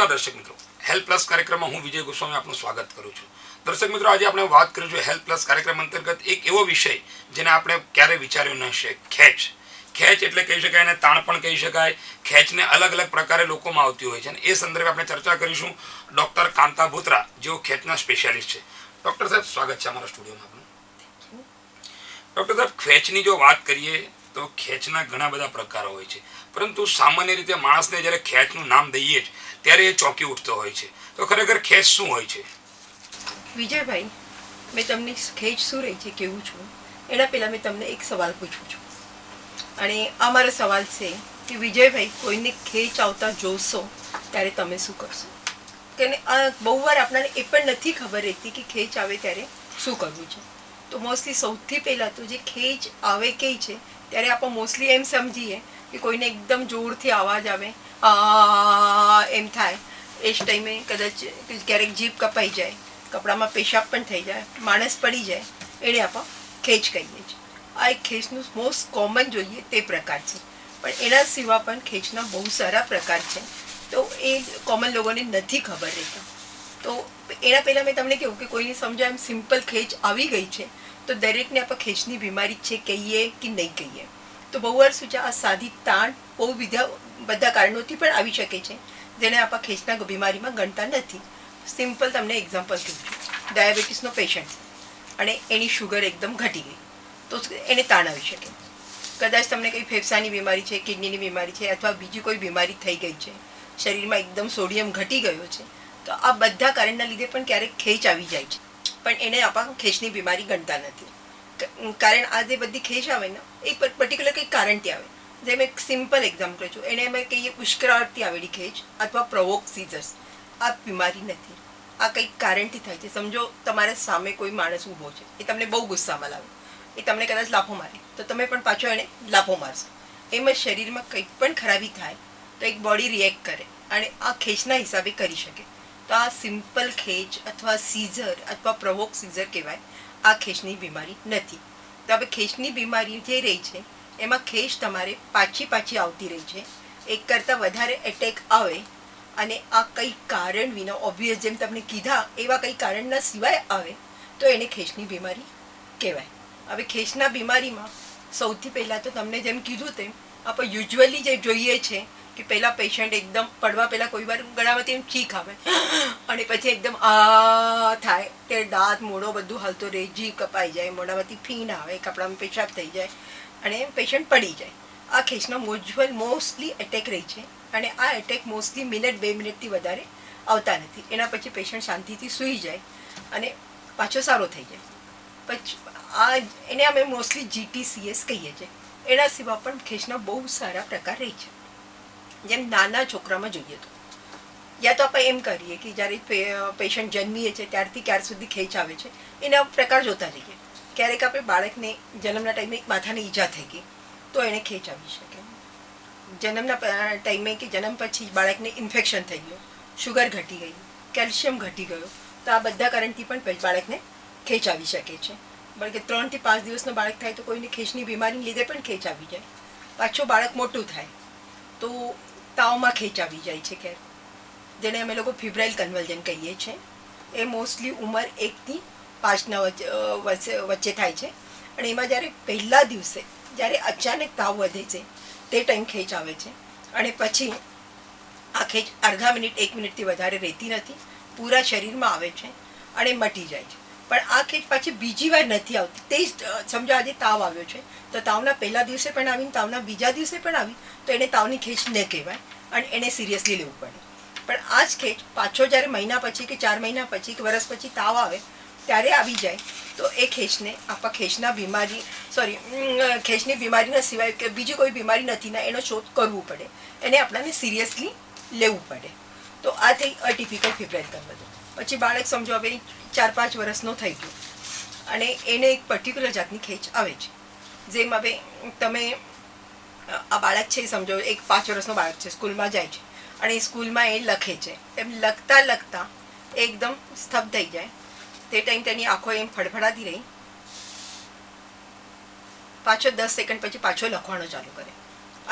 નમસ્કાર દર્શક મિત્રો, હેલ્થ પ્લસ કાર્યક્રમમાં હું વિજય ગોસ્વામી આપનું સ્વાગત કરું છું. દર્શક મિત્રો, આજે આપણે વાત કરીશું હેલ્થ પ્લસ કાર્યક્રમ અંતર્ગત એક એવો વિષય જેને આપણે ક્યારેય વિચાર્યો ન હશે, ખેંચ. ખેંચ એટલે કહી શકાય, અને તાણ પણ કહી શકાય. ખેંચને અલગ અલગ પ્રકારે લોકોમાં આવતી હોય છે, અને એ સંદર્ભે આપણે ચર્ચા કરીશું ડૉક્ટર કાંતા બોત્રા, જેઓ ખેંચના સ્પેશિયાલિસ્ટ છે. ડૉક્ટર સાહેબ, સ્વાગત છે અમારા સ્ટુડિયોમાં આપનું. ડૉક્ટર સાહેબ, ખેંચની જો વાત કરીએ તો ખેંચના ઘણા બધા પ્રકારો હોય છે, પરંતુ સામાન્ય રીતે માણસને જ્યારે ખેંચનું નામ દઈએ જ ત્યારે એ ચોંકી ઉઠતો હોય છે. તો ખરેખર ખેંચ શું હોય છે? વિજયભાઈ, મેં તમને ખેંચ શું રહી છે કેવું છું એના પહેલાં મેં તમને એક સવાલ પૂછું છું, અને આ મારો સવાલ છે કે વિજયભાઈ, કોઈને ખેંચ આવતા જોશો ત્યારે તમે શું કરશો? કે આ બહુ વાર આપણને એ પણ નથી ખબર રહેતી કે ખેંચ આવે ત્યારે શું કરવું છે. તો મોસ્ટલી સૌથી પહેલાં તો જે ખેંચ આવે કઈ છે ત્યારે આપણે મોસ્ટલી એમ સમજીએ કે કોઈને એકદમ જોરથી અવાજ આવે, એમ થાય. એ જ ટાઈમે કદાચ ક્યારેક જીભ કપાઈ જાય, કપડામાં પેશાબ પણ થઈ જાય, માણસ પડી જાય, એને આપણે ખેંચ કહીએ છીએ. આ એક ખેંચનું મોસ્ટ કોમન જોઈએ તે પ્રકાર છે, પણ એના સિવાય પણ ખેંચના બહુ સારા પ્રકાર છે, તો એ કોમન લોકોને નથી ખબર રહેતા. તો એના પહેલાં મેં તમને કહ્યું કે કોઈને સમજો એમ સિમ્પલ ખેંચ આવી ગઈ છે તો દરેકને આપણે ખેંચની બીમારી છે કહીએ કે નહીં કહીએ. તો બહુ વાર શું છે, આ સાદી તાણ બહુ બધા કારણોથી પણ આવી શકે છે, જેને આપણે ખેંચના બીમારીમાં ગણતા નથી. સિમ્પલ તમને એક્ઝામ્પલ કહું છું. ડાયાબિટીસનો પેશન્ટ અને એની શુગર એકદમ ઘટી ગઈ તો એને તાણ આવી શકે. કદાચ તમને કંઈ ફેફસાની બીમારી છે, કિડનીની બીમારી છે, અથવા બીજી કોઈ બીમારી થઈ ગઈ છે, શરીરમાં એકદમ સોડિયમ ઘટી ગયો છે, તો આ બધા કારણના લીધે પણ ક્યારેક ખેંચ આવી જાય છે, પણ એને આપણે ખેંચની બીમારી ગણતા નથી. કારણ આ જે બધી ખેંચ આવે ને એ પર્ટિક્યુલર કંઈક કારણથી આવે. જેમ એક સિમ્પલ એક્ઝામ્પલ છું, એને અમે કહીએ ઉશ્કેરાટથી આવેલી ખેંચ અથવા પ્રોવોક સીઝર્સ. આ બીમારી નથી, આ કંઈક કારણથી થાય છે. સમજો તમારા સામે કોઈ માણસ ઊભો છે, એ તમને બહુ ગુસ્સામાં લાવે, એ તમને કદાચ લાફો મારે તો તમે પણ પાછો એને લાફો મારશો. એમ જ શરીરમાં કંઈક પણ ખરાબી થાય તો એક બોડી રિએક્ટ કરે, અને આ ખેંચના હિસાબે કરી શકે. તો આ સિમ્પલ ખેંચ અથવા સીઝર અથવા પ્રોવોક સીઝર કહેવાય. આ ખેંચની બીમારી નથી. તો હવે ખેંચની બીમારી જે રહી છે એમાં ખેંચ તમારે પાછી આવતી રહી છે. એક કરતાં વધારે એટેક આવે અને આ કંઈ કારણ વિના, ઓબ્વિયસ જેમ તમને કીધા એવા કંઈ કારણના સિવાય આવે તો એને ખેંચની બીમારી કહેવાય. હવે ખેંચના બીમારીમાં સૌથી પહેલાં તો તમને જેમ કીધું તેમ આપણે યુઝ્યુઅલી જે જોઈએ છે કે પહેલાં પેશન્ટ એકદમ પડવા પહેલાં કોઈ વાર ગળામાંથી એમ ચીખ આવે અને પછી એકદમ આ થાય, તે દાંત મોઢો બધું હાલતો રહે, જીભ કપાઈ જાય, મોઢામાંથી ફીણ આવે, કપડામાં પેશાબ થઈ જાય અને પેશન્ટ પડી જાય. આ ખેંચનો મોસ્ટલી એટેક રહી છે, અને આ એટેક મોસ્ટલી મિનિટ 2 મિનિટથી વધારે આવતા નથી. એના પછી પેશન્ટ શાંતિથી સૂઈ જાય અને પાછો સારો થઈ જાય. પછી એને અમે મોસ્ટલી GTCS કહીએ છીએ. એના સિવાય પણ ખેંચના બહુ સારા પ્રકાર રહે છે. જેમ નાના છોકરામાં જોઈએ તો યા તો આપણે એમ કરીએ કે જ્યારે પેશન્ટ જન્મીએ છીએ ત્યારથી ક્યાર સુધી ખેંચ આવે છે એના પ્રકાર જોતા જઈએ. ક્યારેક આપણે બાળકને જન્મના ટાઈમે માથાની ઈજા થઈ ગઈ તો એને ખેંચ આવી શકે. જન્મના ટાઈમે કે જન્મ પછી બાળકને ઇન્ફેક્શન થઈ ગયું, શુગર ઘટી ગઈ, કેલ્શિયમ ઘટી ગયો, તો આ બધા કારણથી પણ બાળકને ખેંચ આવી શકે છે. બલકે 3 થી 5 દિવસનો બાળક થાય તો કોઈને ખેંચની બીમારીને લીધે પણ ખેંચ આવી જાય. પાછું બાળક મોટું થાય તો તાવમાં ખેંચ આવી જાય છે ક્યારે, જેને અમે લોકો ફિબ્રાઇલ કન્વલ્જન કહીએ છીએ. એ મોસ્ટલી ઉંમર 1 થી 5 વચ્ચે થાય છે, અને એમાં જ્યારે પહેલા દિવસે જ્યારે અચાનક તાવ વધે છે તે ટાઈમ ખેંચ આવે છે, અને પછી આ ખેંચ અડધા મિનિટ 1 મિનિટથી વધારે રહેતી નથી, પૂરા શરીરમાં આવે છે અને મટી જાય છે. પણ આ ખેંચ પાછી બીજી વાર નથી આવતી. તે જ સમજો આજે તાવ આવ્યો છે તો તાવના પહેલા દિવસે પણ આવીને તાવના બીજા દિવસે પણ આવી તો એને તાવની ખેંચ ન કહેવાય અને એને સિરિયસલી લેવું પડે. પણ આ જ ખેંચ પાછો જ્યારે મહિના પછી કે 4 મહિના પછી કે વર્ષ પછી તાવ આવે ત્યારે આવી જાય તો એ ખેંચને આપણા ખેંચની બીમારીના સિવાય કે બીજી કોઈ બીમારી નથી ને એનો શોધ કરવું પડે, એને આપણને સિરિયસલી લેવું પડે. તો આ થઈ અટિપિકલ ફિબ્રાઇલ કન્વલ્જન. પછી બાળક સમજો હવે 4-5 વર્ષનો થઈ ગયો અને એને એક પર્ટિક્યુલર જાતની ખેંચ આવે છે. જેમ હવે તમે આ બાળક છે, સમજો એક 5 વર્ષનો બાળક છે, સ્કૂલમાં જાય છે અને સ્કૂલમાં એ લખે છે, એમ લખતા એકદમ સ્તબ્ધ થઈ જાય. તે ટાઈમ તેની આંખો એમ ફડફડાતી રહી, પાછો 10 સેકન્ડ પછી પાછો લખવાનો ચાલુ કરે,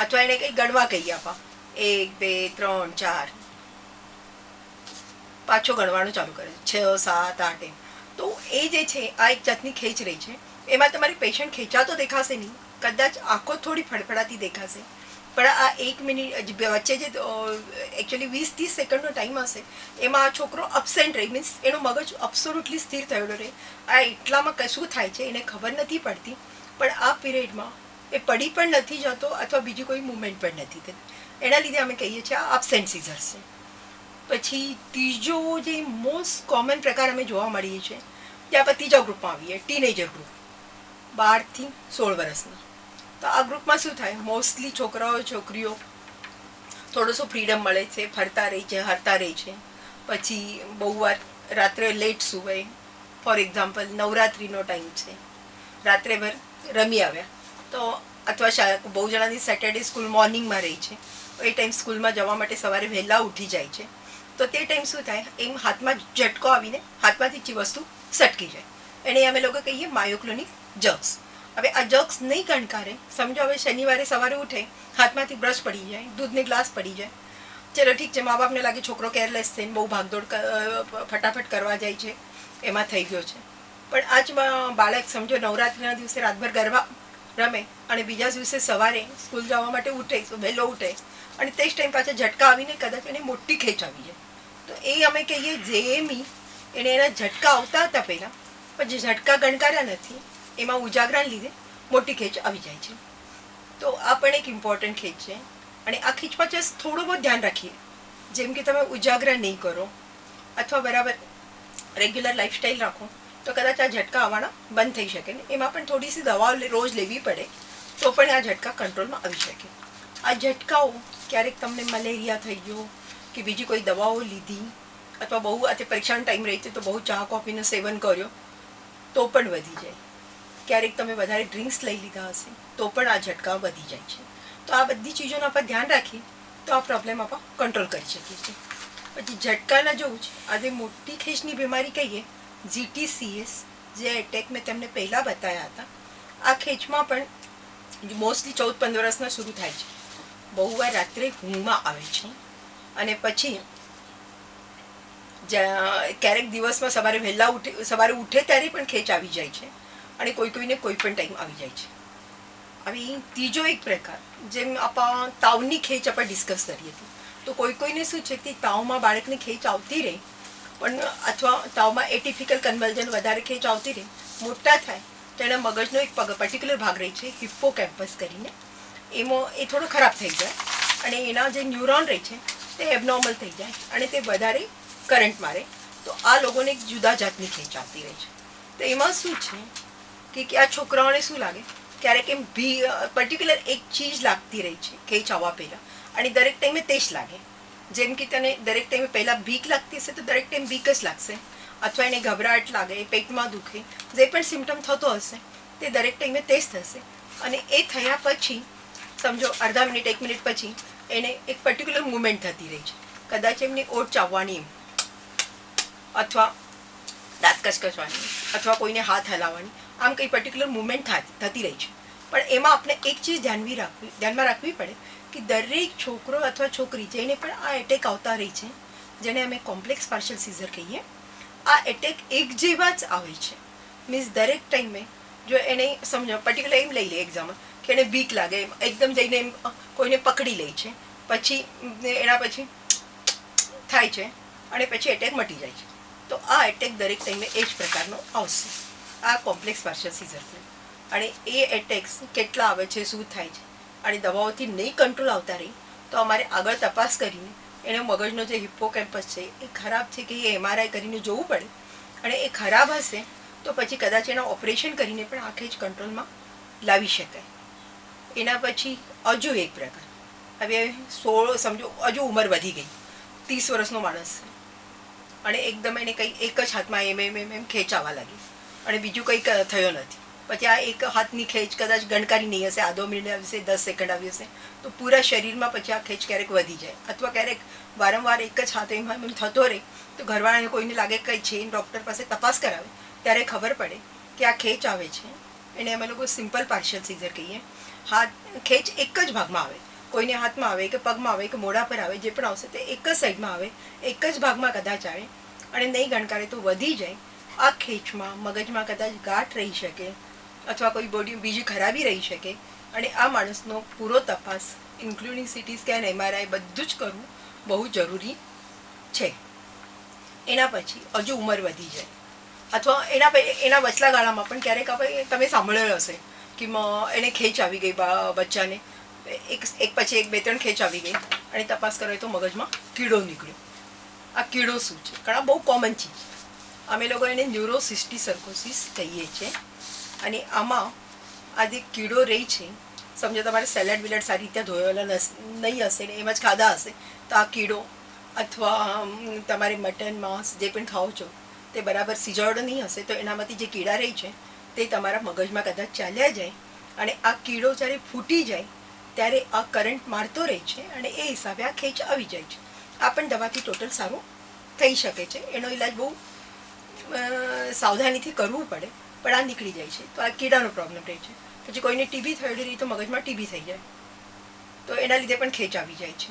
અથવા એને કંઈ ગણવા કહીએ આપા 1 2 3 4, પાછો ગણવાનું ચાલુ કરે છે 6, 7, 8 એમ. તો એ જે છે આ એક જાતની ખેંચ રહી છે. એમાં તમારી પેશન્ટ ખેંચાતો દેખાશે નહીં, કદાચ આંખો થોડી ફડફડાતી દેખાશે, પણ આ 1 મિનિટ વચ્ચે જે એકચ્યુઅલી 20-30 સેકન્ડનો ટાઈમ હશે એમાં આ છોકરો અબસેન્ટ રહી, મીન્સ એનો મગજ અબ્સોલ્યુટલી સ્થિર થયેલો રહે. આ એટલામાં કશું થાય છે એને ખબર નથી પડતી, પણ આ પીરિયડમાં એ પડી પણ નથી જતો અથવા બીજી કોઈ મુવમેન્ટ પણ નથી થતી. એના લીધે અમે કહીએ છીએ આ અબસેન્ટ સીઝર્સ છે. પછી ત્રીજો જે મોસ્ટ કોમન પ્રકાર અમે જોવા મળીએ છીએ ત્યાં આપણે ત્રીજા ગ્રુપમાં આવીએ, ટીનેજર ગ્રુપ, 12 થી 16 વર્ષના. તો આ ગ્રુપમાં શું થાય, મોસ્ટલી છોકરાઓ છોકરીઓ થોડોસો ફ્રીડમ મળે છે, ફરતા રહે છે, હરતા રહે છે. પછી બહુ વાર રાત્રે લેટ સુવાય. ફોર એક્ઝામ્પલ નવરાત્રિનો ટાઈમ છે, રાત્રે ભર રમી આવ્યા તો, અથવા બહુ જણાની સેટરડે સ્કૂલ મોર્નિંગમાં રહી છે, એ ટાઈમ સ્કૂલમાં જવા માટે સવારે વહેલા ઉઠી જાય છે. તો તે ટાઈમ શું થાય, એમ હાથમાં ઝટકો આવીને હાથમાંથી ચી વસ્તુ સટકી જાય. એને અમે લોકો કહીએ માયોક્લોનિક જર્ક્સ. હવે આ જર્ક્સ નહીં ગણકારે, સમજો હવે શનિવારે સવારે ઉઠે, હાથમાંથી બ્રશ પડી જાય, દૂધને ગ્લાસ પડી જાય, ચલો ઠીક છે, મા બાપને લાગે છોકરો કેરલેસ થઈને બહુ ભાગદોડ ફટાફટ કરવા જાય છે, એમાં થઈ ગયો છે. પણ આજ બાળક સમજો નવરાત્રિના દિવસે રાતભર ગરબા રમે અને બીજા દિવસે સવારે સ્કૂલ જવા માટે ઉઠે, વહેલો ઉઠે, અને તે જ ટાઈમ પાછા ઝટકા આવીને કદાચ એને મોટી ખેંચ આવી જાય. તો એ અમે કહીએ જેમી એને એના ઝટકા આવતા હતા પહેલાં, પણ જે ઝટકા ગણકાર્યા નથી એમાં ઉજાગરાને લીધે મોટી ખેંચ આવી જાય છે. તો આ પણ એક ઇમ્પોર્ટન્ટ ખેંચ છે. અને આ ખેંચમાં જસ્ટ થોડું બહુ ધ્યાન રાખીએ, જેમ કે તમે ઉજાગરા નહીં કરો અથવા બરાબર રેગ્યુલર લાઈફસ્ટાઈલ રાખો તો કદાચ આ ઝટકા આવવાના બંધ થઈ શકે ને. એમાં પણ થોડી સી દવાઓ રોજ લેવી પડે તો પણ આ ઝટકા કંટ્રોલમાં આવી શકે. આ ઝટકાઓ ક્યારેક તમને મલેરિયા થઈ ગયો કે બીજી કોઈ દવાઓ લીધી અથવા બહુ આજે પરીક્ષાનો ટાઈમ રહી છે તો બહુ ચા કોફીનું સેવન કર્યો તો પણ વધી જાય. ક્યારેક તમે વધારે ડ્રિંક્સ લઈ લીધા હશે તો પણ આ ઝટકા વધી જાય છે. તો આ બધી ચીજોનો આપણે ધ્યાન રાખીએ તો આ પ્રોબ્લેમ આપણે કંટ્રોલ કરી શકીએ છીએ. પછી ઝટકાના જોવું છે, આજે મોટી ખેંચની બીમારી કહીએ GTCS, જે એટેક મેં તમને પહેલાં બતાવ્યા હતા. આ ખેંચમાં પણ મોસ્ટલી 14-15 વર્ષના શરૂ થાય છે. બહુ વાર રાત્રે ઊંઘમાં આવે છે અને પછી ક્યારેક દિવસમાં સવારે ઉઠે ત્યારે પણ ખેંચ આવી જાય છે અને કોઈને કોઈ પણ ટાઈમ આવી જાય છે. હવે ત્રીજો એક પ્રકાર, જેમ આપણે તાવની ખેંચ આપણે ડિસ્કસ કરીએ હતી, તો કોઈને શું છે કે તાવમાં બાળકની ખેંચ આવતી રહે, પણ અથવા તાવમાં એટિપિકલ કન્વલ્ઝન વધારે ખેંચ આવતી રહે, મોટા થાય તો એના મગજનો એક પર્ટિક્યુલર ભાગ રહે છે હિપ્પોકેમ્પસ કરીને, એમાં એ થોડો ખરાબ થઈ જાય અને એના જે ન્યુરોન રહે છે તે એબનોર્મલ થઈ જાય અને તે વધારે કરંટ મારે. તો આ લોકોને એક જુદા જાતની ખેંચ આવતી રહે છે. તો એમાં શું છે કે આ છોકરાઓને શું લાગે, ક્યારેક એમ પર્ટિક્યુલર એક ચીજ લાગતી રહી છે ખેંચ આવવા પહેલાં, અને દરેક ટાઈમે તે જ લાગે. જેમ કે તને દરેક ટાઈમે પહેલાં બીક લાગતી હશે તો દરેક ટાઈમ બીક જ લાગશે, અથવા એને ગભરાટ લાગે, પેટમાં દુખે, જે પણ સિમ્ટમ થતો હશે તે દરેક ટાઈમે તે જ થશે. અને એ થયા પછી સમજો અડધા મિનિટ 1 મિનિટ પછી એને એક પર્ટિક્યુલર મુવમેન્ટ થતી રહી છે, કદાચ એમની ઓટ ચાવવાની એમ, અથવા દાંત કચકચવાની, અથવા કોઈને હાથ હલાવવાની, આમ કંઈ પર્ટિક્યુલર મુવમેન્ટ થતી રહી છે. પણ એમાં આપણે એક ચીજ ધ્યાનમાં રાખવી પડે કે દરેક છોકરો અથવા છોકરી જેને પણ આ એટેક આવતા રહી છે, જેને અમે કોમ્પ્લેક્સ પાર્શિયલ સીઝર કહીએ, આ એટેક એક જેવા જ આવે છે. મીન્સ દરેક ટાઈમે જો એને સમજો પર્ટિક્યુલર એમ લઈ લે એક્ઝામ્પલ કે એને બીક લાગે, એકદમ જઈને એમ કોઈને પકડી લે છે, પછી એના પછી થાય છે અને પછી એટેક મટી જાય છે. તો આ એટેક દરેક ટાઈમે એ જ પ્રકારનો આવશે, આ કોમ્પ્લેક્સ પાર્શિયલ સીઝર છે. અને એ એટેક્સ કેટલા આવે છે, શું થાય છે, અને દવાઓથી નહીં કંટ્રોલ આવતા રહી તો અમારે આગળ તપાસ કરીને એનો મગજનો જે હિપ્પોકેમ્પસ છે એ ખરાબ છે કે એ MRI કરીને જોવું પડે, અને એ ખરાબ હશે તો પછી કદાચ એના ઓપરેશન કરીને પણ આખે જ કંટ્રોલમાં લાવી શકાય. એના પછી હજુ એક પ્રકાર, હવે 16 સમજો હજુ ઉંમર વધી ગઈ, 30 વર્ષનો માણસ છે અને એકદમ એને કંઈ એક જ હાથમાં એમ ખેંચાવા લાગી અને બીજું કંઈ થયો નથી. પછી આ એક હાથની ખેંચ કદાચ ગણકારી નહીં હશે, આધો મિનિટ આવી હશે, 10 સેકન્ડ આવી હશે, તો પૂરા શરીરમાં પછી આ ખેંચ ક્યારેક વધી જાય, અથવા ક્યારેક વારંવાર એક જ હાથ એમ થતો રહે તો ઘરવાળાને કોઈને લાગે કંઈ છે, ડૉક્ટર પાસે તપાસ કરાવે ત્યારે ખબર પડે કે આ ખેંચ આવે છે. એને અમે લોકો સિમ્પલ પાર્શિયલ સીઝર કહીએ. હાથ ખેંચ એક જ ભાગમાં આવે, કોઈને હાથમાં આવે કે પગમાં આવે કે મોઢા પર આવે, જે પણ આવશે તે એક જ સાઈડમાં આવે, એક જ ભાગમાં કદાચ આવે અને નહીં ગણકારે તો વધી જાય. આ ખેંચમાં મગજમાં કદાચ ગાંઠ રહી શકે અથવા કોઈ બોડી બીજી ખરાબી રહી શકે અને આ માણસનો પૂરો તપાસ ઇન્ક્લુડિંગ સીટી સ્કેન, MRI બધું જ કરવું બહુ જરૂરી છે. એના પછી હજુ ઉંમર વધી જાય અથવા એના વચલા ગાળામાં પણ ક્યારેક આપણે તમે સાંભળેલો હશે કે એને ખેંચ આવી ગઈ બચ્ચાને, એક પછી એક 2-3 ખેંચ આવી ગઈ અને તપાસ કરે તો મગજમાં કીડો નીકળ્યો. આ કીડો શું છે? કારણ બહુ કોમન ચીજ, અમે લોકો એને ન્યુરોસિસ્ટી સર્કોસિસ કહીએ છીએ. અને આમાં આ જે કીડો રહી છે, સમજો તમારે સેલેડ વિલેડ સારી રીતે ધોયેલા નહીં હશે ને એમ જ ખાધા હશે તો આ કીડો અથવા તમારે મટન માંસ જે પણ ખાઓ છો તે બરાબર સિજાડો નહીં હશે તો એનામાંથી જે કીડા રહી છે તે તમારા મગજમાં કદાચ ચાલ્યા જાય અને આ કીડો જ્યારે ફૂટી જાય ત્યારે આ કરંટ મારતો રહે છે અને એ હિસાબે આ ખેંચ આવી જાય છે. આ પણ દવાથી ટોટલ સારું થઈ શકે છે. એનો ઈલાજ બહુ સાવધાનીથી કરવું પડે પણ આ નીકળી જાય છે. તો આ કીડાનો પ્રોબ્લેમ રહે છે. પછી કોઈને ટીબી થયેલી રહી તો મગજમાં ટીબી થઈ જાય તો એના લીધે પણ ખેંચ આવી જાય છે.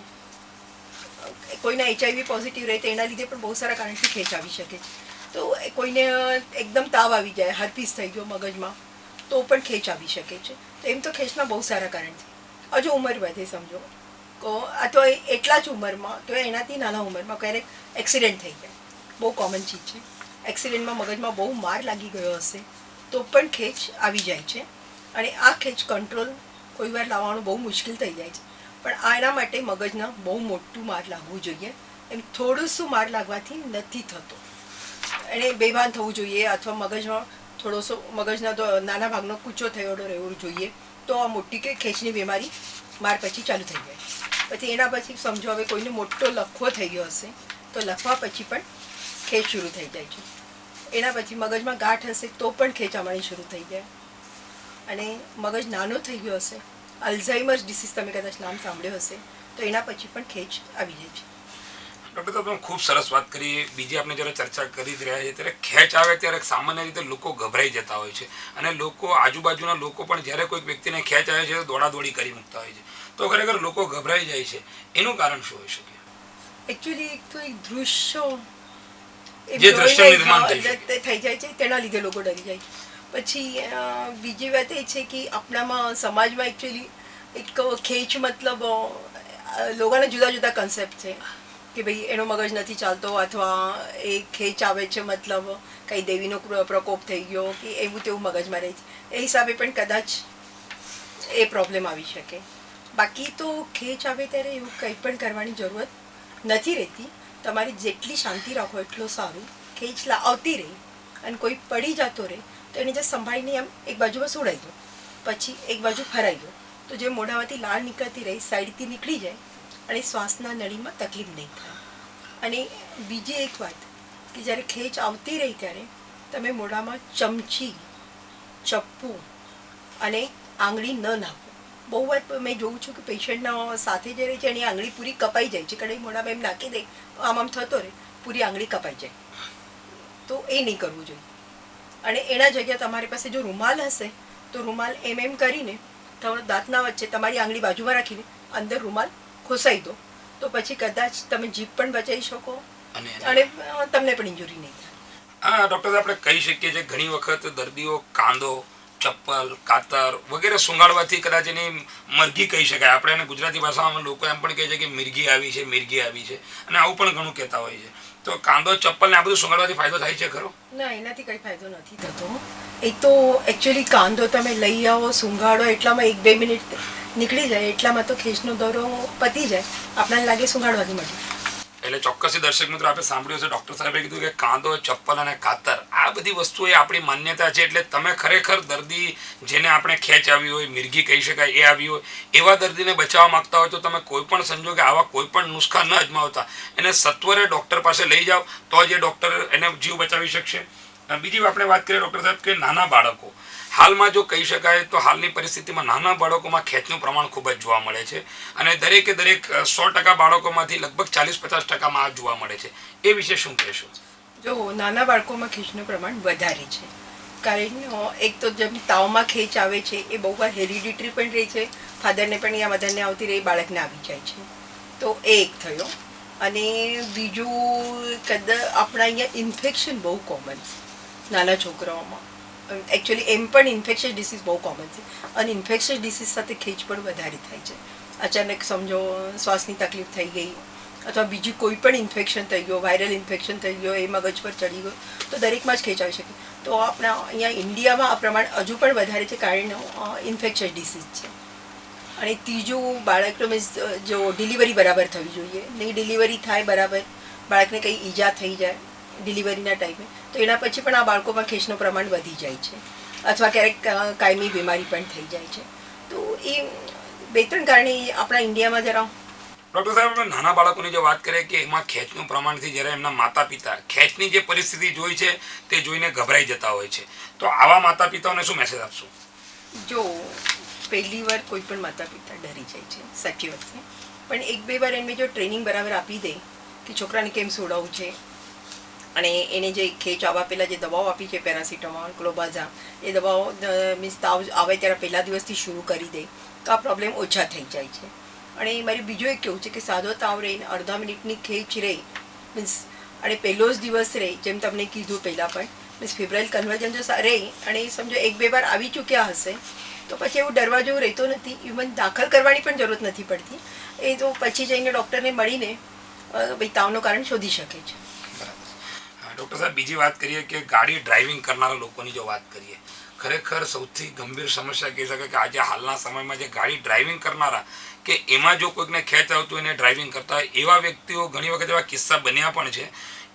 કોઈને HIV પોઝિટિવ રહે તો એના લીધે પણ બહુ સારા કારણથી ખેંચ આવી શકે છે. તો કોઈને એકદમ તાવ આવી જાય, હર્પીસ થઈ ગયો મગજમાં તો પણ ખેંચ આવી શકે છે. તો એમ તો ખેંચના બહુ સારા કારણ છે. હજુ ઉંમર વધે સમજો અથવા એટલા જ ઉંમરમાં તો એનાથી નાના ઉંમરમાં ક્યારેક એક્સિડન્ટ થઈ જાય, બહુ કોમન ચીજ છે. એક્સિડન્ટમાં મગજમાં બહુ માર લાગી ગયો હશે તો પણ ખેંચ આવી જાય છે અને આ ખેંચ કંટ્રોલ કોઈ વાર લાવવાનું બહુ મુશ્કેલ થઈ જાય છે. પણ આના માટે મગજના બહુ મોટું માર લાગવું જોઈએ. એમ થોડું શું માર લાગવાથી નથી થતો, એને બેભાન થવું જોઈએ અથવા મગજમાં મગજના તો નાના ભાગનો કૂચો થયેલો રહેવો જોઈએ તો આ મોટી કે ખેંચની બીમારી માર પછી ચાલુ થઈ જાય. પછી એના પછી સમજો હવે કોઈને મોટો લખવો થઈ ગયો હશે તો લખવા પછી પણ ખેંચ શરૂ થઈ જાય છે. એના પછી મગજમાં ગાંઠ હશે તો પણ ખેંચ આવવાની શરૂ થઈ જાય. અને મગજ નાનો થઈ ગયો હશે, અલ્ઝાઇમર્સ ડિસીઝ તમે કદાચ નામ સાંભળ્યો હશે તો એના પછી પણ ખેંચ આવી જાય છે. ડૉક્ટર સાહેબ, તમે ખૂબ સરસ વાત કરી. બીજી આપણે જ્યારે ચર્ચા કરી જ રહ્યા છીએ ત્યારે ખેંચ આવે ત્યારે સામાન્ય રીતે લોકો ગભરાઈ જતા હોય છે અને લોકો આજુબાજુના લોકો પણ જ્યારે કોઈક વ્યક્તિને ખેંચ આવે છે તો દોડાદોડી કરી મૂકતા હોય છે. તો ખરેખર લોકો ગભરાઈ જાય છે, એનું કારણ શું હોઈ શકે? એકચ્યુઅલી એક તો એક દૃશ્યો જે દ્રશ્ય નિર્માણ થઈ જાય છે તેના લીધે લોકો ડરી જાય છે. પછી બીજી વાત એ છે કે આપણામાં સમાજમાં એકચ્યુઅલી એક ખેંચ મતલબ લોકોના જુદા જુદા કન્સેપ્ટ છે કે ભાઈ એનો મગજ નથી ચાલતો અથવા એ ખેંચ આવે છે મતલબ કંઈ દેવીનો પ્રકોપ થઈ ગયો કે એવું તેવું મગજમાં રહે છે. એ હિસાબે પણ કદાચ એ પ્રોબ્લેમ આવી શકે. બાકી તો ખેંચ આવે ત્યારે એવું કંઈ પણ કરવાની જરૂરત નથી રહેતી. તમારી જેટલી શાંતિ રાખો એટલું સારું. ખેંચ આવતી રહી અને કોઈ પડી જતો રહે તો એને જે સંભાળીને એમ એક બાજુમાં સુડાઈ દો, પછી એક બાજુ ફરાઈ દો તો જે મોઢામાંથી લાળ નીકળતી રહી સાઈડથી નીકળી જાય અને શ્વાસના નળીમાં તકલીફ નહીં થાય. અને બીજી એક વાત કે જ્યારે ખેંચ આવતી રહી ત્યારે તમે મોઢામાં ચમચી, ચપ્પુ અને આંગળી ન નાખો. બહુ વાત મેં જોઉં છું કે પેશન્ટના સાથે જે રહે છે એની આંગળી પૂરી કપાઈ જાય છે. કદાચ મોઢામાં એમ નાખી દે તો આમ થતો રહે, પૂરી આંગળી કપાઈ જાય. તો એ નહીં કરવું જોઈએ. અને એના જગ્યાએ તમારી પાસે જો રૂમાલ હશે તો રૂમાલ એમ કરીને તમારા દાંતના વચ્ચે તમારી આંગળી બાજુમાં રાખીને અંદર રૂમાલ ખોસાઈ દો તો પછી કદાચ તમે જીભ પણ બચાવી શકો અને તમને પણ ઇન્જુરી નહીં થાય. હા ડૉક્ટર, આપણે કહી શકીએ છીએ ઘણી વખત દર્દીઓ કાંદો, ચપ્પલ, કાતર વગેરે સુંઘાડવાથી કદાચ એની મરઘી કહી શકાય. આપણે એને ગુજરાતી ભાષામાં લોકો એમ પણ કહે છે કે મિરઘી આવી છે, મિરઘી આવી છે અને આવું પણ ઘણું કહેતા હોય છે. તો કાંદો, ચપ્પલ ને આ બધું સુંઘાડવાથી ફાયદો થાય છે ખરો? ના, એનાથી કંઈ ફાયદો નથી થતો. એ તો એકચ્યુઅલી કાંદો તમે લઈ આવો, સુંઘાડો એટલામાં 1-2 મિનિટ નીકળી જાય, એટલામાં તો ખેંચનો દોરો પતી જાય, આપણને લાગે સુંઘાડવાથી મળે. એટલે ચોક્કસથી દર્શક મિત્રો આપણે સાંભળ્યું છે ડૉક્ટર સાહેબે કીધું કે કાંદો, ચપ્પલ અને કાતર આ બધી વસ્તુઓ એ આપણી માન્યતા છે. એટલે તમે ખરેખર દર્દી જેને આપણે ખેંચ આવી હોય, મિરઘી કહી શકાય એ આવી હોય, એવા દર્દીને બચાવવા માંગતા હોય તો તમે કોઈ પણ સંજોગે આવા કોઈ પણ નુસ્ખા ન અજમાવતા એને સત્વરે ડૉક્ટર પાસે લઈ જાઓ તો જ એ ડૉક્ટર એને જીવ બચાવી શકશે. બીજી આપણે વાત કરીએ ડૉક્ટર સાહેબ કે નાના બાળકો, હાલમાં જો કહી શકાય તો હાલની પરિસ્થિતિમાં નાના બાળકોમાં ખેંચનું પ્રમાણ ખૂબ જ જોવા મળે છે અને દરેકે દરેક 100% બાળકોમાંથી લગભગ 40-50%માં આ જોવા મળે છે. એ વિશે શું કહેશો? જો નાના બાળકોમાં ખેંચનું પ્રમાણ વધારે છે કારણ એક તો જેમ તાવમાં ખેંચ આવે છે એ બહુ વાર હેરિડિટરી પણ રહે છે, ફાધરને પણ યા મધરને આવતી રહી, બાળકને આવી જાય છે. તો એ એક થયો. અને બીજું કદાચ આપણા અહીંયા ઇન્ફેક્શન બહુ કોમન છે નાના છોકરાઓમાં. એકચ્યુઅલી એમ પણ ઇન્ફેક્શિયસ ડિસીઝ બહુ કોમન છે અને ઇન્ફેક્શિયસ ડિસીઝ સાથે ખેંચ પણ વધારે થાય છે. અચાનક સમજો શ્વાસની તકલીફ થઈ ગઈ અથવા બીજું કોઈ પણ ઇન્ફેક્શન થઈ ગયો, વાયરલ ઇન્ફેક્શન થઈ ગયો, એ મગજ પર ચડી ગયો તો દરેકમાં જ ખેંચ આવી શકે. તો આપણા અહીંયા ઇન્ડિયામાં આ પ્રમાણ હજુ પણ વધારે છે કારણ ઇન્ફેક્શિયસ ડિસીઝ છે. અને ત્રીજું બાળકનો મીન્સ જો ડિલિવરી બરાબર થવી જોઈએ, નહીં ડિલિવરી થાય બરાબર, બાળકને કંઈ ઈજા થઈ જાય ડિલિવરીના ટાઈમે તો એના પછી પણ આ બાળકોમાં ખેંચનું પ્રમાણ વધી જાય છે અથવા ક્યારેક કાયમી બીમારી પણ થઈ જાય છે. તો એ 2-3 કારણે આપણા ઇન્ડિયામાં જરા. ડૉક્ટર સાહેબ, આપણે નાના બાળકોની જો વાત કરીએ કે એમાં ખેંચનું પ્રમાણથી જ્યારે એમના માતા પિતા ખેંચની જે પરિસ્થિતિ જોઈ છે તે જોઈને ગભરાઈ જતા હોય છે, તો આવા માતા પિતાઓને શું મેસેજ આપશો? જો પહેલી વાર કોઈ પણ માતા પિતા ડરી જાય છે, સાચી વાત છે, પણ 1-2 વાર એમને જો ટ્રેનિંગ બરાબર આપી દે કે છોકરાને કેમ સોડાવવું છે અને એને જે ખેંચ આવવા પહેલાં જે દવાઓ આપી છે પેરાસિટામોલ, ક્લોબાઝા, એ દવાઓ મીન્સ તાવ આવે ત્યારે પહેલા દિવસથી શરૂ કરી દે તો આ પ્રોબ્લેમ ઓછા થઈ જાય છે. અને મારે બીજું એક કહેવું છે કે સાદો તાવ રહીને અડધા મિનિટની ખેંચ રહી મીન્સ અને પહેલો જ દિવસ રહી, જેમ તમને કીધું પહેલાં પણ મીન્સ ફેબ્રાઇલ કન્વર્જન જો રહી અને સમજો 1-2 વાર આવી ચૂક્યા હશે તો પછી એવું ડરવા જેવું રહેતો નથી. ઇવન દાખલ કરવાની પણ જરૂરત નથી પડતી. એ તો પછી જઈને ડૉક્ટરને મળીને ભાઈ તાવનું કારણ શોધી શકે છે. ડૉક્ટર સાહેબ, બીજી વાત કરીએ કે ગાડી ડ્રાઇવિંગ કરનારા લોકોની જો વાત કરીએ, ખરેખર સૌથી ગંભીર સમસ્યા કહી શકાય કે આજે હાલના સમયમાં જે ગાડી ડ્રાઇવિંગ કરનારા કે એમાં જો કોઈકને ખેંચ આવતું એને ડ્રાઇવિંગ કરતા હોય એવા વ્યક્તિઓ ઘણી વખત એવા કિસ્સા બન્યા પણ છે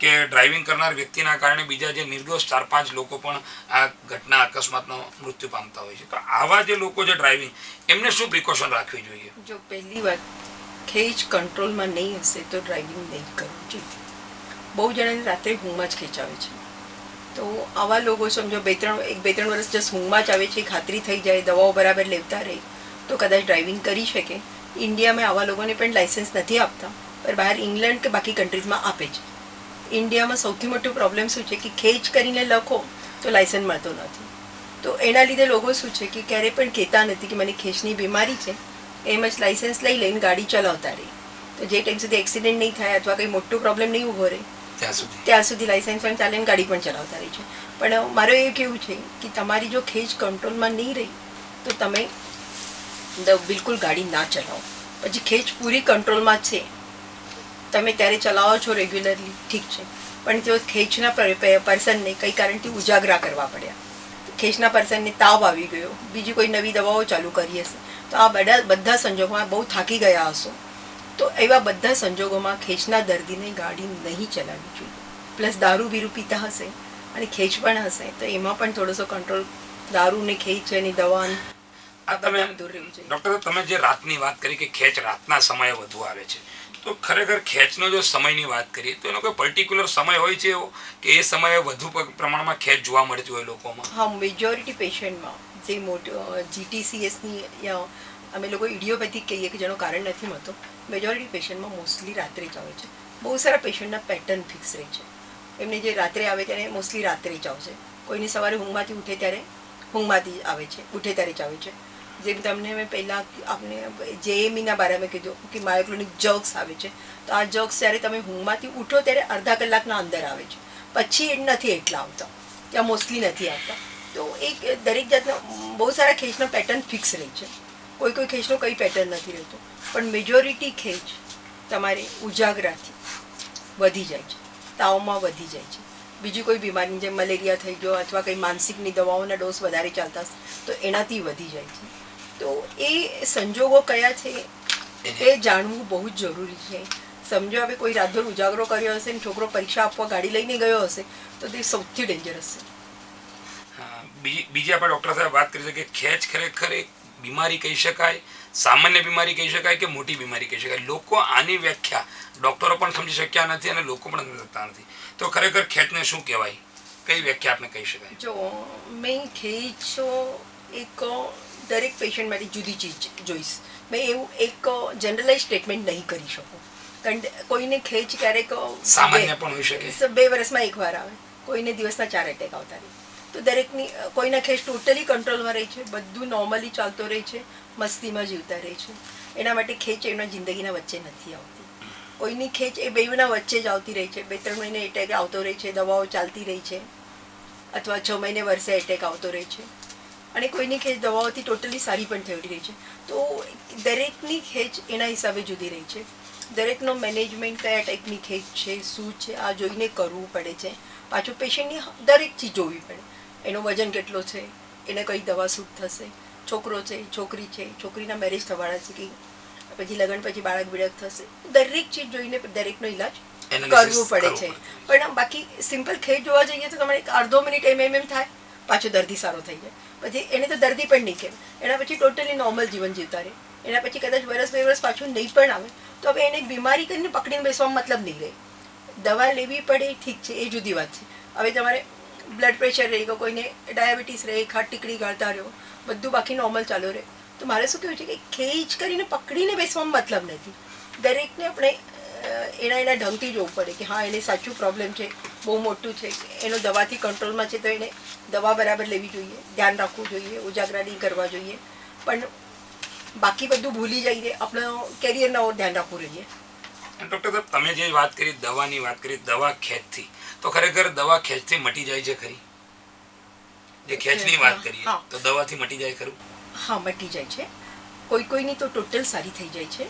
કે ડ્રાઇવિંગ કરનાર વ્યક્તિના કારણે બીજા જે નિર્દોષ 4-5 લોકો પણ આ ઘટના અકસ્માતનો મૃત્યુ પામતા હોય છે. તો આવા જે લોકો જે ડ્રાઇવિંગ એમને શું પ્રિકોશન રાખવી જોઈએ? જો પહેલી વાત ખેંચ કંટ્રોલમાં નહીં હશે તો ડ્રાઇવિંગ નહીં કરવું જોઈએ. બહુ જણાને રાત્રે ઊંઘમાં જ ખેંચ આવે છે. તો આવા લોકો સમજો 2-3 વર્ષ જસ્ટ ઊંઘમાં જ આવે છે, ખાતરી થઈ જાય, દવાઓ બરાબર લેતા રહે તો કદાચ ડ્રાઇવિંગ કરી શકે. ઇન્ડિયામાં આવા લોકોને પણ લાઇસન્સ નથી આપતા, પણ બહાર ઇંગ્લેન્ડ કે બાકી કન્ટ્રીઝમાં આપે છે. ઇન્ડિયામાં સૌથી મોટો પ્રોબ્લેમ શું છે કે ખેંચ કરીને લખો તો લાઇસન્સ મળતો નથી. તો એના લીધે લોકો શું છે કે ક્યારેય પણ કહેતા નથી કે મને ખેંચની બીમારી છે, એમ જ લાઇસન્સ લઈ લઈને ગાડી ચલાવતા રહે. તો જે ટાઈમ સુધી એક્સિડન્ટ નહીં થાય અથવા કંઈ મોટો પ્રોબ્લેમ નહીં ઊભો રહે ત્યાં સુધી લાઇસન્સ પણ ચાલે ને ગાડી પણ ચલાવતા રહે છે. પણ મારું એ કહેવું છે કે તમારી જો ખેંચ કંટ્રોલમાં નહીં રહી તો તમે બિલકુલ ગાડી ના ચલાવો. પછી ખેંચ પૂરી કંટ્રોલમાં છે, તમે ત્યારે ચલાવો છો રેગ્યુલરલી, ઠીક છે, પણ જો ખેંચના પર્સનને કંઈ કારણથી ઉજાગરા કરવા પડ્યા, ખેંચના પર્સનને તાવ આવી ગયો, બીજી કોઈ નવી દવાઓ ચાલુ કરી હશે, તો આ બધા સંજોગોમાં બહુ થાકી ગયા હશો, તો એવા બધા સંજોગોમાં ખેંચના દર્દીને ગાડી નહીં ચલાવવી જોઈએ. પ્લસ દારૂ બીરૂ પીતા હશે અને ખેંચ પણ હશે તો એમાં પણ થોડોસો કંટ્રોલ, દારૂ ને ખેંચ અને દવા દૂર રહેવું જોઈએ. ડૉક્ટર, તમે જે રાતની વાત કરી કે ખેંચ રાતના સમયે વધુ આવે છે, તો ખરેખર ખેંચનો જો સમયની વાત કરીએ તો એનો કોઈ પર્ટિક્યુલર સમય હોય છે એવો કે એ સમયે વધુ પ્રમાણમાં ખેંચ જોવા મળતી હોય લોકોમાં? હા, મેજોરિટી પેશન્ટમાં જે મોટો GTCSની અમે લોકો ઇડિયોપેથિક કહીએ કે જેનું કારણ નથી મળતો, મેજોરિટી પેશન્ટમાં મોસ્ટલી રાત્રે જ આવે છે. બહુ સારા પેશન્ટના પેટર્ન ફિક્સ રહે છે. એમને જે રાત્રે આવે ત્યારે મોસ્ટલી રાત્રે જ આવશે. કોઈને સવારે ઊંઘમાંથી ઉઠે ત્યારે ઊંઘમાંથી આવે છે, ઉઠે ત્યારે જ આવે છે. જેમ તમને મેં પહેલાં આપણે JMEના બારેમાં કીધું કે માયોક્લોનિક જર્ક્સ આવે છે, તો આ જર્ક્સ જ્યારે તમે ઊંઘમાંથી ઉઠો ત્યારે અડધા કલાકના અંદર આવે છે, પછી એ નથી એટલા આવતા, ત્યાં મોસ્ટલી નથી આવતા. તો એક દરેક જાતના બહુ સારા ખેંચનો પેટર્ન ફિક્સ રહે છે. કોઈ ખેંચનો કંઈ પેટર્ન નથી રહેતો, પણ મેજોરિટી ખેંચ તમારે ઉજાગરાથી વધી જાય છે, તાવમાં વધી જાય છે, બીજી કોઈ બીમારી જેમ મલેરિયા થઈ ગયો અથવા કંઈ માનસિકની દવાઓના ડોઝ વધારે ચાલતા તો એનાથી વધી જાય છે. તો એ સંજોગો કયા છે એ જાણવું બહુ જ જરૂરી છે. સમજો હવે કોઈ રાતભર ઉજાગરો કર્યો હશે ને છોકરો પરીક્ષા આપવા ગાડી લઈને ગયો હશે તો તે સૌથી ડેન્જરસ છે. બીજી આપણે ડૉક્ટર સાહેબ વાત કરી છે કે ખેંચ ખરેખર એક બીમારી કહી શકાય, સામાન્ય બીમારી કહી શકાય કે મોટી બીમારી કહી શકાય? લોકો આની વ્યાખ્યા ડૉક્ટરો પણ સમજી શક્યા નથી અને લોકો પણ સમજી શકતા નથી. તો ખરેખર ખેંચને શું કહેવાય, કઈ વ્યાખ્યા આપણે કહી શકાય? જો મેં ખેંચો એક દરેક પેશન્ટ માટે જુદી ચીજ જોઈશ. મેં એવું એક જનરલાઇઝ સ્ટેટમેન્ટ નહીં કરી શકું, કારણ કોઈને ખેંચ ક્યારેક સામાન્ય પણ હોઈ શકે, 2 વર્ષમાં એકવાર આવે, કોઈને દિવસના 4 એટેક આવતા રહે, તો દરેકની કોઈના ખેંચ ટોટલી કંટ્રોલમાં રહે છે, બધું નોર્મલી ચાલતો રહે છે, મસ્તીમાં જીવતા રહે છે. એના માટે ખેંચ એમના જિંદગીના વચ્ચે નથી આવતી. કોઈની ખેંચ એ બેના વચ્ચે જ આવતી રહી છે. 2-3 મહિને એટેક આવતો રહે છે, દવાઓ ચાલતી રહી છે, અથવા 6 મહિને વર્ષે એટેક આવતો રહે છે. અને કોઈની ખેંચ દવાઓથી ટોટલી સારી પણ થઈ રહી છે. તો દરેકની ખેંચ એના હિસાબે જુદી રહી છે. દરેકનો મેનેજમેન્ટ કયા ટાઈપની ખેંચ છે, શું છે, આ જોઈને કરવું પડે છે. પાછું પેશન્ટની દરેક ચીજ જોવી પડે. એનો વજન કેટલો છે, એને કઈ દવા સૂટ થશે, છોકરો છે, છોકરી છે, છોકરીના મેરેજ થવાના છે કે પછી લગ્ન પછી બાળક બીળક થશે, દરેક ચીજ જોઈને દરેકનો ઈલાજ કરવું પડે છે. પણ બાકી સિમ્પલ ખેંચ જોવા જઈએ તો તમારે 1/2 મિનિટ એમ થાય, પાછો દર્દી સારો થઈ જાય. પછી એને તો દર્દી પણ નહીં કહેવાય. એના પછી ટોટલી નોર્મલ જીવન જીવતા રહે. એના પછી કદાચ 1-2 વર્ષ પાછું નહીં પણ આવે તો હવે એને બીમારી કરીને પકડીને બેસવામાં મતલબ નહીં રહે. દવા લેવી પડે ઠીક છે, એ જુદી વાત છે. હવે તમારે બ્લડ પ્રેશર રહી ગયો, કોઈને ડાયાબિટીસ રહે, ખાટ ટીકડી ગાળતા રહ્યો, બધું બાકી નોર્મલ ચાલુ રહે. તો મારે શું કહેવું છે કે ખેંચ કરીને પકડીને બેસવામાં મતલબ નથી. દરેકને આપણે એના ઢંગથી જોવું પડે કે હા એને સાચું પ્રોબ્લેમ છે, બહુ મોટું છે, એનો દવાથી કંટ્રોલમાં છે, તો એને દવા બરાબર લેવી જોઈએ, ધ્યાન રાખવું જોઈએ, ઉજાગરા નહીં કરવા જોઈએ. પણ બાકી બધું ભૂલી જઈને આપણો કેરિયરનો ધ્યાન રાખવું જોઈએ. ડૉક્ટર સાહેબ, તમે જે વાત કરી દવાની વાત કરી, દવા ખેંચથી, તો ખરેખર દવા ખેંચથી મટી જાય છે ખરી? જે ખેંચની વાત કરીએ તો દવાથી મટી જાય ખરું? હા, મટી જાય છે. કોઈની તો ટોટલ સારી થઈ જાય છે.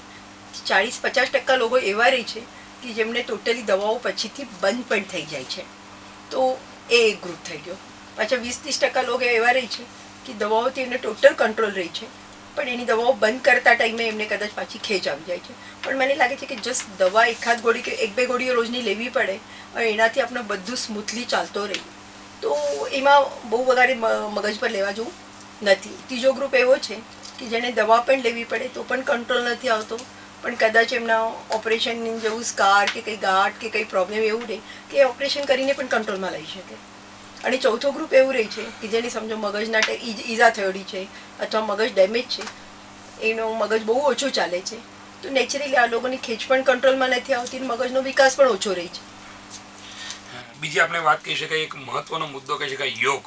40-50% લોકો એવા રહે છે કે જેમને ટોટલી દવાઓ પછીથી બંધ પણ થઈ જાય છે. તો એ એક ગ્રુપ થઈ ગયો. પાછા 20-30% લોકો એવા રહે છે કે દવાઓથી એમને ટોટલ કંટ્રોલ રહે છે, પણ એની દવાઓ બંધ કરતા ટાઈમે એમને કદાચ પાછી ખેંચ આવી જાય છે. પણ મને લાગે છે કે જસ્ટ દવા એકાદ ગોળી કે 1-2 ગોળીઓ રોજની લેવી પડે અને એનાથી આપણે બધું સ્મૂથલી ચાલતો રહે, તો એમાં બહુ વધારે મગજ પર લેવા જેવું નથી. ત્રીજો ગ્રુપ એવો છે કે જેને દવા પણ લેવી પડે તો પણ કંટ્રોલ નથી આવતો, પણ કદાચ એમના ઓપરેશન જેવું સ્કાર કે કંઈ ગાંઠ કે કંઈ પ્રોબ્લેમ એવું રહે કે ઓપરેશન કરીને પણ કંટ્રોલમાં લઈ શકે. અને ચોથો ગ્રુપ એવું રહે છે કે જેને સમજો મગજના ઈજા થયેલી છે અથવા મગજ ડેમેજ છે, એનો મગજ બહુ ઓછો ચાલે છે, તો નેચરલી આ લોકોની ખેંચ પણ કંટ્રોલમાં નથી આવતી, મગજનો વિકાસ પણ ઓછો રહે છે. બીજી આપણે વાત કહી શકાય, એક મહત્વનો મુદ્દો કહી શકાય, યોગ.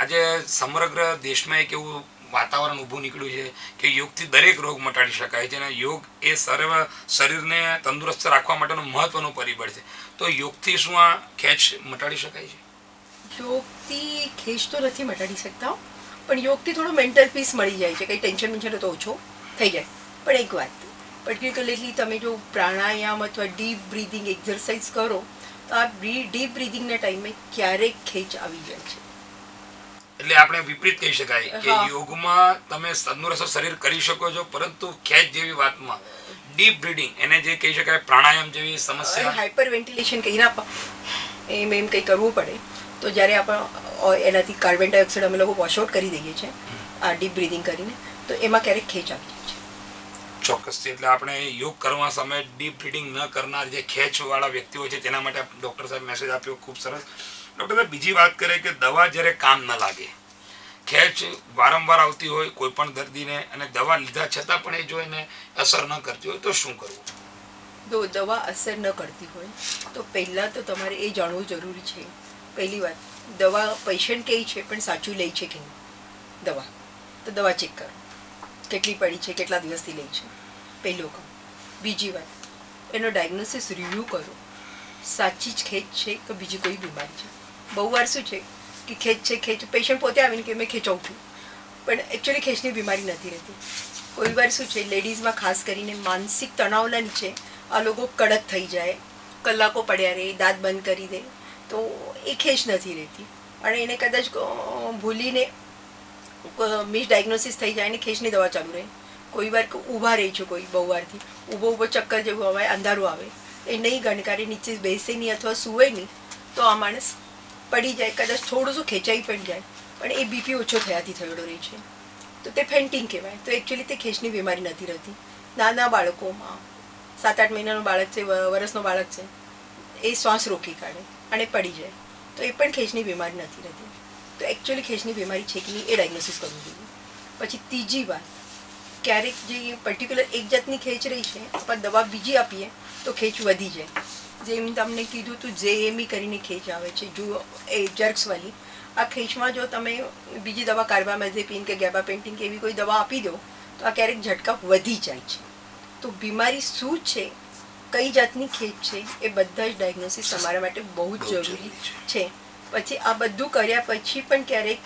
આજે સમગ્ર દેશમાં એક એવું વાતાવરણ ઊભું નીકળ્યું છે કે યોગથી દરેક રોગ મટાડી શકાય છે, અને યોગ એ શરીરને તંદુરસ્ત રાખવા માટેનું મહત્વનું પરિબળ છે. તો યોગથી શું આ ખેંચ મટાડી શકાય છે? યોગથી ખેંચ તો નથી મટાડી શકતા, પણ યોગથી થોડું મેન્ટલ પીસ મળી જાય છે. કંઈ ટેન્શન તો ઓછો થઈ જાય. પણ એક વાત, પર્ટિક્યુલરલી તમે જો પ્રાણાયામ અથવા ડીપ બ્રીધિંગ એક્સરસાઇઝ કરો તો આ ડીપ બ્રીધિંગના ટાઈમે ક્યારેક ખેંચ આવી જાય છે. એટલે આપણે વિપરીત કહી શકાય કે યોગમાં તમે તંદુરસ્ત શરીર કરી શકો છો, પરંતુ ખેંચ જેવી વાતમાં ડીપ બ્રીથિંગ, એને જે કહી શકાય પ્રાણાયામ જેવી સમસ્યા, હાઇપર વેન્ટિલેશન કહીને એમ કંઈ કરવું પડે તો જ્યારે આપણે એનાથી કાર્બન ડાયોક્સાઇડ અમે લોકો વોશ આઉટ કરી દઈએ છીએ આ ડીપ બ્રીધિંગ કરીને, તો એમાં ક્યારેક ખેંચ આવી જાય છે. ચોક્કસથી. એટલે આપણે યોગ કરવા સમયે ડીપ બ્રીથિંગ ન કરનાર જે ખેંચવાળા વ્યક્તિઓ છે તેના માટે ડૉક્ટર સાહેબ મેસેજ આપ્યો, ખૂબ સરસ. ડૉક્ટર સાહેબ, બીજી વાત કરીએ કે દવા જ્યારે કામ ન લાગે, ખેંચ વારંવાર આવતી હોય કોઈ પણ દર્દીને, અને દવા લીધા છતાં પણ એ જો એને અસર ન કરતી હોય તો શું કરવું? જો દવા અસર ન કરતી હોય તો પહેલાં તો તમારે એ જાણવું જરૂરી છે. પહેલી વાત, દવા પેશન્ટ કહે છે પણ સાચું લે છે કે નહીં દવા, તો દવા ચેક કરો કેટલી પડી છે, કેટલા દિવસથી લે છે, પહેલું કામ. બીજી વાત, એનો ડાયગ્નોસિસ રિવ્યૂ કરો, સાચી જ ખેંચ છે કે બીજી કોઈ બીમારી છે. બહુ વાર શું છે કે ખેંચ પેશન્ટ પોતે આવીને કે મેં ખેંચાવું છું, પણ એકચ્યુઅલી ખેંચની બીમારી નથી રહેતી. કોઈ વાર શું છે, લેડીઝમાં ખાસ કરીને માનસિક તણાવના નીચે આ લોકો કડક થઈ જાય, કલાકો પડ્યા રહે, દાંત બંધ કરી દે, તો એ ખેંચ નથી રહેતી, અને એને કદાચ ભૂલીને મિસડાયગ્નોસિસ થઈ જાય અને ખેંચની દવા ચાલુ રહે. કોઈ વાર ઊભા રહે છે, કોઈ બહુ વારથી ઊભો ચક્કર જેવું આવે, અંધારું આવે, એ નહીં ગણકારે નીચે બેસે નહીં અથવા સૂવે નહીં, તો આ માણસ પડી જાય, કદાચ થોડું શું ખેંચાઈ પણ જાય, પણ એ બીપી ઓછો થયાથી થયેલો રહે છે, તો તે ફેન્ટિંગ કહેવાય. તો એકચ્યુઅલી તે ખેંચની બીમારી નથી રહેતી. નાના બાળકોમાં 7-8 મહિનાનું બાળક છે, વર્ષનો બાળક છે, એ શ્વાસ રોકી કાઢે અને પડી જાય, તો એ પણ ખેંચની બીમારી નથી રહેતી. તો એકચ્યુઅલી ખેંચની બીમારી છે કે નહીં એ ડાયગ્નોસિસ કરવું જોઈએ. પછી ત્રીજી વાત, ક્યારેક જે પર્ટિક્યુલર એક જાતની ખેંચ રહી છે, આપણે દવા બીજી આપીએ તો ખેંચ વધી જાય. જેમ તમને કીધું તું JME કરીને ખેંચ આવે છે, જો એ જર્ક્સવાળી, આ ખેંચમાં જો તમે બીજી દવા કાર્બામેઝેપિન કે ગેબાપેન્ટિન કે એવી કોઈ દવા આપી દો તો આ ક્યારેક ઝટકા વધી જાય છે. તો બીમારી શું છે, કઈ જાતની ખેંચ છે, એ બધા જ ડાયગ્નોસિસ તમારા માટે બહુ જ જરૂરી છે. પછી આ બધું કર્યા પછી પણ ક્યારેક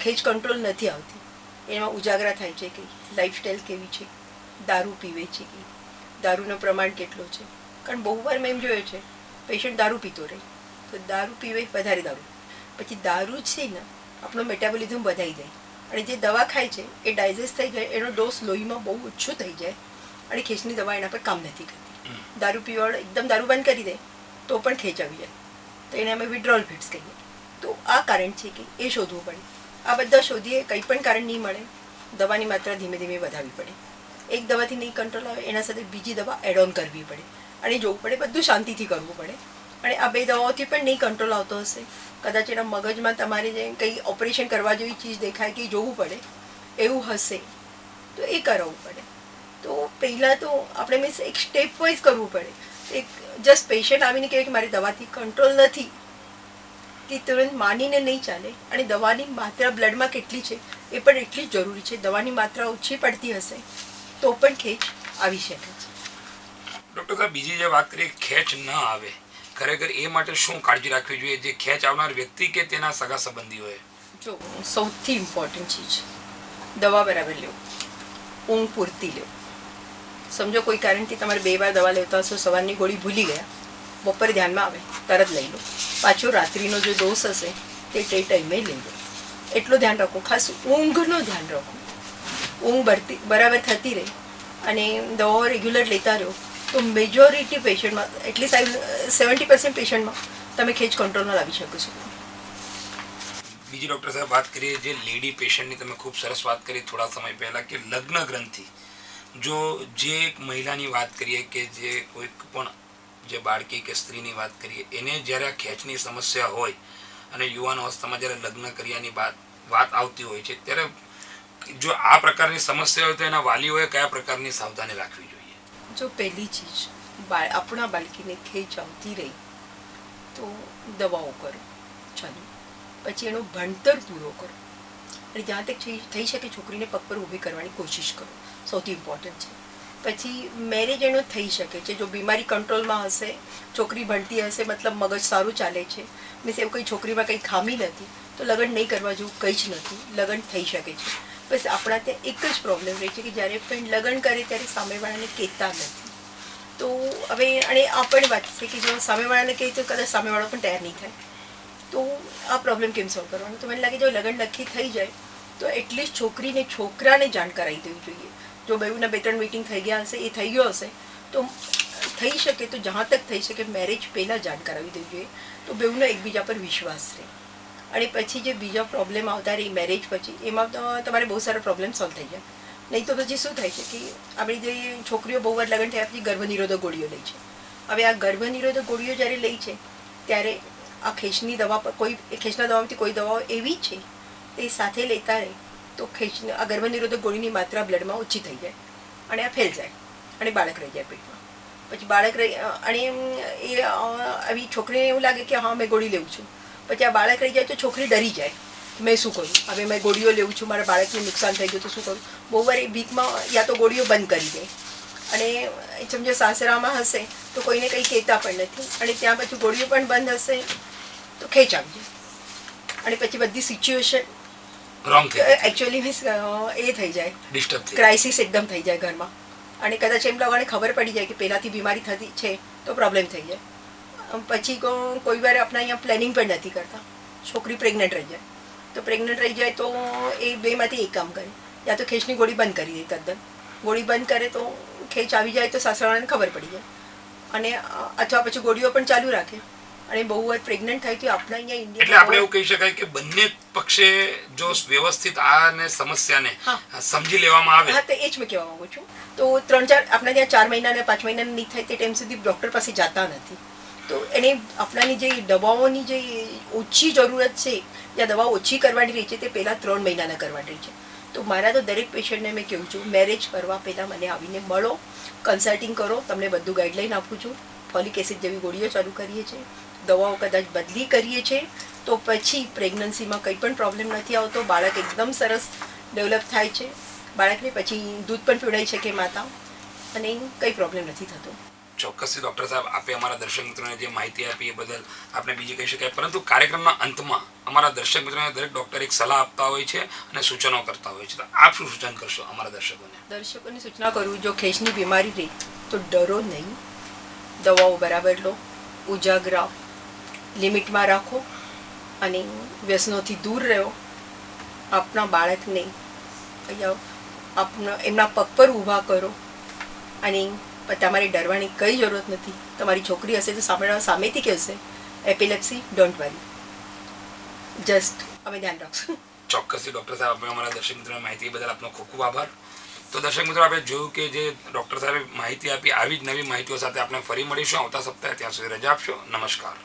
ખેંચ કંટ્રોલ નથી આવતી. એમાં ઉજાગરા થાય છે કે લાઈફસ્ટાઈલ કેવી છે, દારૂ પીવે છે કે દારૂનું પ્રમાણ કેટલું છે. કારણ બહુ વાર મેં એમ જોયો છે પેશન્ટ દારૂ પીતો રહે તો દારૂ પીવે વધારે દારૂ, પછી દારૂ છે ને આપણો મેટાબોલિઝમ વધારી દે અને જે દવા ખાય છે એ ડાયજેસ્ટ થઈ જાય, એનો ડોઝ લોહીમાં બહુ ઓછો થઈ જાય અને ખેંચની દવા એના પર કામ નથી કરતી. દારૂ પીવાવાળો એકદમ દારૂ બંધ કરી દે તો પણ ખેંચ આવી જાય, તો એને અમે વિડ્રોલ ફિટ્સ કહીએ. તો આ કારણ છે કે એ શોધવું પડે. આ બધા શોધીએ કંઈ પણ કારણ નહીં મળે, દવાની માત્રા ધીમે ધીમે વધારવી પડે. એક દવાથી નહીં કંટ્રોલ આવે એના સાથે બીજી દવા એડ ઓન કરવી પડે અને જોવું પડે, બધું શાંતિથી કરવું પડે. અને આ 2 દવાઓથી પણ નહીં કંટ્રોલ આવતો હશે, કદાચ એના મગજમાં તમારે જે કંઈ ઓપરેશન કરવા જેવી ચીજ દેખાય કે જોવું પડે એવું હશે તો એ કરાવવું પડે. તો પહેલાં તો આપણે મીન્સ એક સ્ટેપ વાઇઝ કરવું પડે. એક જસ્ટ પેશન્ટ આવીને કહે કે મારી દવાથી કંટ્રોલ નથી કે તુરંત માનીને નહીં ચાલે. અને દવાની માત્રા બ્લડમાં કેટલી છે એ પણ એટલી જ જરૂરી છે. દવાની માત્રા ઓછી પડતી હશે તો પણ ખેંચ આવી શકે છે. ડૉક્ટર સાહેબ, બીજી જે વાત કરીએ ખેંચ ન આવે, ખરેખર એ માટે શું કાળજી રાખવી જોઈએ, જે ખેંચ આવનાર વ્યક્તિ કે તેના સગા સંબંધીઓએ? જો સૌથી ઇમ્પોર્ટન્ટ ચીજ, દવા બરાબર લો, ઊંઘ પૂરતી લો. સમજો કોઈ કારણથી તમારે 2 વાર દવા લેતા હશો, સવારની ગોળી ભૂલી ગયા, બપોરે ધ્યાનમાં આવે તરત લઈ લો. પાછો રાત્રિનો જે ડોઝ હશે તે ટાઈમે લઈ લો. એટલું ધ્યાન રાખો. ખાસ ઊંઘનું ધ્યાન રાખો. ઊંઘ બરાબર થતી રહે અને દવાઓ રેગ્યુલર લેતા રહો તો મેજોરિટી પેશન્ટમાં, એટલીસ્ટ 70% પેશન્ટમાં તમે ખેંચ કંટ્રોલમાં લાવી શકો છો. બીજી ડૉક્ટર સાહેબ વાત કરીએ, જે લેડી પેશન્ટની તમે ખૂબ સરસ વાત કરી થોડા સમય પહેલાં કે લગ્ન ગ્રંથિ, જો જે એક મહિલાની વાત કરીએ કે જે કોઈક પણ જે બાળકી કે સ્ત્રીની વાત કરીએ, એને જ્યારે આ ખેંચની સમસ્યા હોય અને યુવાન અવસ્થામાં જ્યારે લગ્ન કર્યાની વાત આવતી હોય છે, ત્યારે જો આ પ્રકારની સમસ્યા હોય તો એના વાલીઓએ કયા પ્રકારની સાવધાની રાખવી જોઈએ? જો પહેલી ચીજ, આપણા બાળકીને ખેંચ આવતી રહી તો દવાઓ કરો ચાલો, પછી એનો ભણતર પૂરો કરો અને જ્યાં તક થઈ શકે છોકરીને પગ પર ઊભી કરવાની કોશિશ કરો, સૌથી ઇમ્પોર્ટન્ટ છે. પછી મેરેજ એનો થઈ શકે છે જો બીમારી કંટ્રોલમાં હશે, છોકરી ભણતી હશે, મતલબ મગજ સારું ચાલે છે, મીન્સ એવું કંઈ છોકરીમાં કંઈ ખામી નથી તો લગ્ન નહીં કરવા જેવું કંઈ જ નથી, લગ્ન થઈ શકે છે. બસ આપણા ત્યાં એક જ પ્રોબ્લેમ રહે છે કે જ્યારે પણ લગ્ન કરે ત્યારે સામેવાળાને કહેતા નથી. તો હવે અને આ પણ વાત છે કે જો સામેવાળાને કહે તો કદાચ સામેવાળો પણ તૈયાર નહીં થાય, તો આ પ્રોબ્લેમ કેમ સોલ્વ કરવાનો? તો મને લાગે જો લગ્ન નક્કી થઈ જાય તો એટલીસ્ટ છોકરીને છોકરાને જાણ કરાવી દેવી જોઈએ. જો બેઉના 2-3 મીટિંગ થઈ ગયા હશે, એ થઈ ગયો હશે તો થઈ શકે તો જ્યાં તક થઈ શકે મેરેજ પહેલાં જાણ કરાવી દેવી જોઈએ, તો બેઉનો એકબીજા પર વિશ્વાસ રહે. અને પછી જે બીજા પ્રોબ્લેમ આવતા રહી મેરેજ પછી, એમાં તો તમારે બહુ સારા પ્રોબ્લેમ સોલ્વ થઈ જાય. નહીં તો પછી શું થાય છે કે આપણી જે છોકરીઓ બહુ વાર લગ્ન થયા પછી ગર્ભનિરોધક ગોળીઓ લે છે. હવે આ ગર્ભનિરોધક ગોળીઓ જ્યારે લે છે ત્યારે આ ખેંચની દવા પર ખેંચના દવામાંથી કોઈ દવાઓ એવી છે તે સાથે લેતા રહે તો આ ગર્ભનિરોધક ગોળીની માત્રા બ્લડમાં ઓછી થઈ જાય અને આ ફેલ જાય અને બાળક રહી જાય પેટમાં. પછી બાળક રહી અને એ આવી છોકરીને એવું લાગે કે હા મેં ગોળી લેવું છું, પછી આ બાળક રહી જાય તો છોકરી ડરી જાય, મેં શું કરું, હવે મેં ગોળીઓ લેવું છું, મારા બાળકને નુકસાન થઈ ગયું તો શું કરું. બહુ વાર એ બીકમાં યા તો ગોળીઓ બંધ કરી દે અને સમજો સાસરામાં હશે તો કોઈને કંઈ કહેતા પણ નથી અને ત્યાં પછી ગોળીઓ પણ બંધ હશે તો ખેંચ આવી જાય અને પછી બધી સિચ્યુએશન એકચ્યુઅલી મીન્સ એ થઈ જાય, ક્રાઇસિસ એકદમ થઈ જાય ઘરમાં અને કદાચ એમ લોકોને ખબર પડી જાય કે પહેલાંથી બીમારી થતી છે તો પ્રોબ્લેમ થઈ જાય. પછી કોઈ વાર આપણા અહીંયા પ્લાનિંગ પણ નથી કરતા, છોકરી પ્રેગ્નન્ટ રહી જાય તો પ્રેગ્નન્ટ રહી જાય તો એ બેમાંથી એક કામ કરે, યા તો ખેંચની ગોળી બંધ કરી દે તદ્દન, ગોળી બંધ કરે તો ખેંચ આવી જાય તો સાસરાવાળાને ખબર પડી જાય અને અથવા પછી ગોળીઓ પણ ચાલુ રાખે અને બહુ વાર પ્રેગ્નન્ટ થાય તો આપણા અહીંયા ઇન્ડિયા એટલે આપણે એવું કહી શકાય કે બંને પક્ષે જો વ્યવસ્થિત આ સમસ્યાને સમજી લેવામાં આવે. હા, તો એ જ મેં કહેવા માંગુ છું. તો 3-4 આપણા ત્યાં 4 મહિના અને 5 મહિના નહીં થાય તે ટાઈમ સુધી ડૉક્ટર પાસે જતા નથી, તો એને આપણાની જે દવાઓની જે ઓછી જરૂરત છે યા દવા ઓછી કરવાની રહી છે તે પહેલાં 3 મહિનાના કરવાની રહી છે. તો મારા તો દરેક પેશન્ટને મેં કહું છું મેરેજ કરવા પહેલાં મને આવીને મળો, કન્સલ્ટિંગ કરો, તમને બધું ગાઈડલાઈન આપું છું. ફોલિક એસિડ જેવી ગોળીઓ ચાલુ કરીએ છીએ, દવાઓ કદાચ બદલી કરીએ છીએ તો પછી પ્રેગ્નન્સીમાં કંઈ પણ પ્રોબ્લેમ નથી આવતો. બાળક એકદમ સરસ ડેવલપ થાય છે. બાળકને પછી દૂધ પણ પીવડાવી શકે માતા અને કંઈ પ્રોબ્લેમ નથી થતો. ચોક્કસથી ડૉક્ટર સાહેબ, આપે અમારા દર્શક મિત્રોને જે માહિતી આપી એ બદલ આપણે બીજી કહી શકાય. પરંતુ કાર્યક્રમના અંતમાં અમારા દર્શક મિત્રોને દરેક ડૉક્ટર એક સલાહ આપતા હોય છે અને સૂચનો કરતા હોય છે. તો આપ શું સૂચન કરશો અમારા દર્શકોને? દર્શકોની સૂચના કરું, જો ખેંચની બીમારી રહી તો ડરો નહીં. દવાઓ બરાબર લો, ઉજાગરા લિમિટમાં રાખો અને વ્યસનોથી દૂર રહો. આપણા બાળકને એમના પગ પર ઊભા કરો અને તમારે ડરવાની કંઈ જરૂરત નથી. તમારી છોકરી હશે તો સામેથી કહેશે એપિલેપ્સી, ડોન્ટ વરી, જસ્ટ અમે ધ્યાન રાખશું. ચોક્કસથી ડૉક્ટર સાહેબ, આપણે અમારા દર્શક મિત્રોને માહિતી બદલ આપનો ખૂબ ખૂબ આભાર. તો દર્શક મિત્રો, આપણે જોયું કે જે ડૉક્ટર સાહેબે માહિતી આપી, આવી જ નવી માહિતીઓ સાથે આપણે ફરી મળીશું આવતા સપ્તાહે. ત્યાં સુધી રજા આપશો. નમસ્કાર.